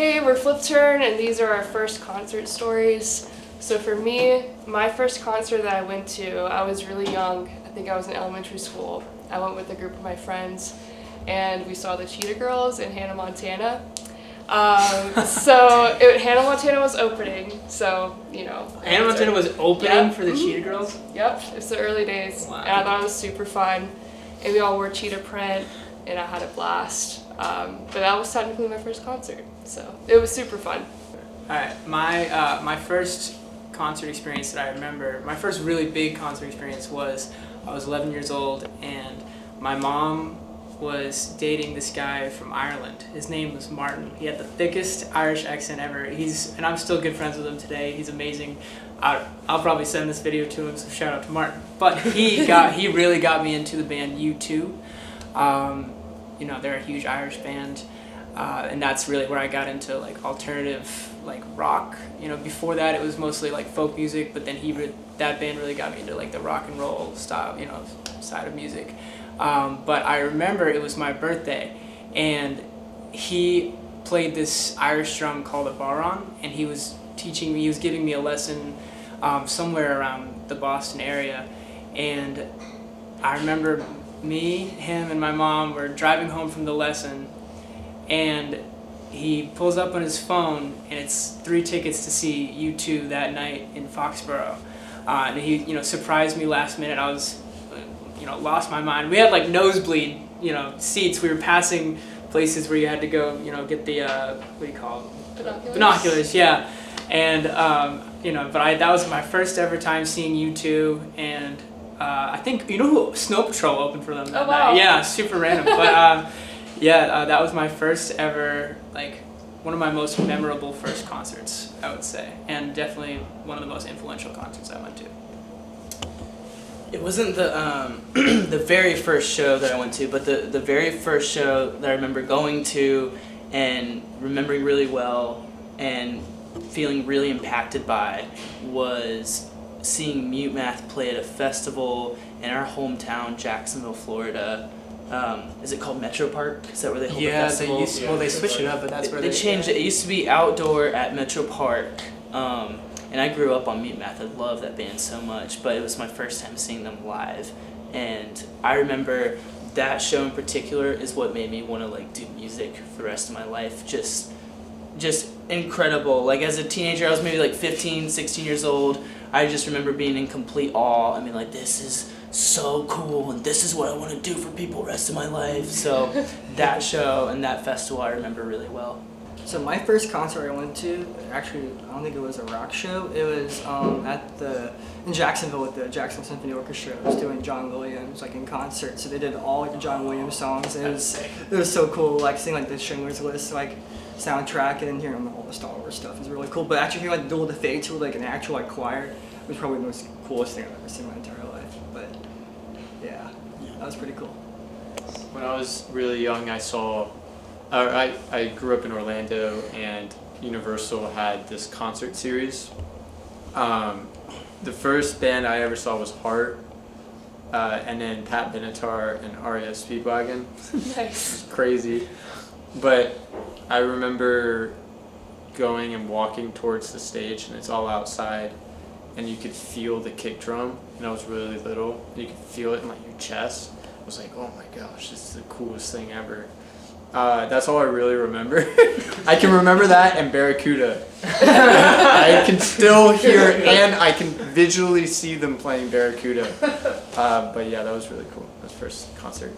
Hey, we're Flipturn, and these are our first concert stories. So for me, my first concert that I went to, I was really young. I think I was in elementary school. I went with a group of my friends, and we saw the Cheetah Girls in Hannah Montana. Hannah Montana was opening, so, you know. Hannah Montana was opening for the Cheetah Girls? Yep, it's the early days. Wow. And I thought it was super fun. And we all wore cheetah print, and I had a blast. But that was technically my first concert, so it was super fun. Alright, my first concert experience that I remember, my first really big concert experience was, I was 11 years old, and my mom was dating this guy from Ireland. His name was Martin. He had the thickest Irish accent ever. And I'm still good friends with him today. He's amazing. I'll probably send this video to him, so shout out to Martin. But he really got me into the band U2. You know, they're a huge Irish band, and that's really where I got into like alternative, like rock. You know, before that it was mostly like folk music, but then that band really got me into like the rock and roll style, you know, side of music. But I remember it was my birthday, and he played this Irish drum called a baron, and he was giving me a lesson somewhere around the Boston area, and I remember me, him, and my mom were driving home from the lesson, and he pulls up on his phone, and it's 3 tickets to see U2 that night in Foxborough. And he, you know, surprised me last minute. I was, you know, lost my mind. We had like nosebleed, you know, seats. We were passing places where you had to go, you know, get the what do you call it? Binoculars, yeah. And you know, but that was my first ever time seeing U2, and I think, you know who Snow Patrol opened for them that night? Yeah, super random. But that was my first ever, like, one of my most memorable first concerts, I would say, and definitely one of the most influential concerts I went to. It wasn't the the very first show that I went to, but the very first show that I remember going to and remembering really well and feeling really impacted by was seeing Mute Math play at a festival in our hometown, Jacksonville, Florida. Is it called Metro Park? Is that where they hold the festival? They switched it up, but that's where they changed it. It used to be outdoor at Metro Park, and I grew up on Mute Math. I love that band so much, but it was my first time seeing them live, and I remember that show in particular is what made me want to like do music for the rest of my life. Just incredible. Like as a teenager, I was maybe like 15, 16 years old. I just remember being in complete awe. I mean, like, this is so cool, and this is what I want to do for people the rest of my life. So that show and that festival I remember really well. So my first concert I went to, actually, I don't think it was a rock show. It was in Jacksonville with the Jacksonville Symphony Orchestra. It was doing John Williams, like, in concert. So they did all like the John Williams songs. And it was so cool, like seeing like the Schindler's List, like, soundtrack, and then hearing all the Star Wars stuff is really cool. But actually hearing like Duel of the Fates with like an actual like choir was probably the most coolest thing I've ever seen in my entire life. But yeah, that was pretty cool. When I was really young, I grew up in Orlando, and Universal had this concert series. The first band I ever saw was Heart, and then Pat Benatar and REO Speedwagon. Nice. Crazy. But I remember going and walking towards the stage, and it's all outside, and you could feel the kick drum, and I was really little. You could feel it in like your chest. I was like, oh my gosh, this is the coolest thing ever. That's all I really remember. I can remember that and Barracuda. I can still hear and I can visually see them playing Barracuda. But yeah, that was really cool. That was the first concert.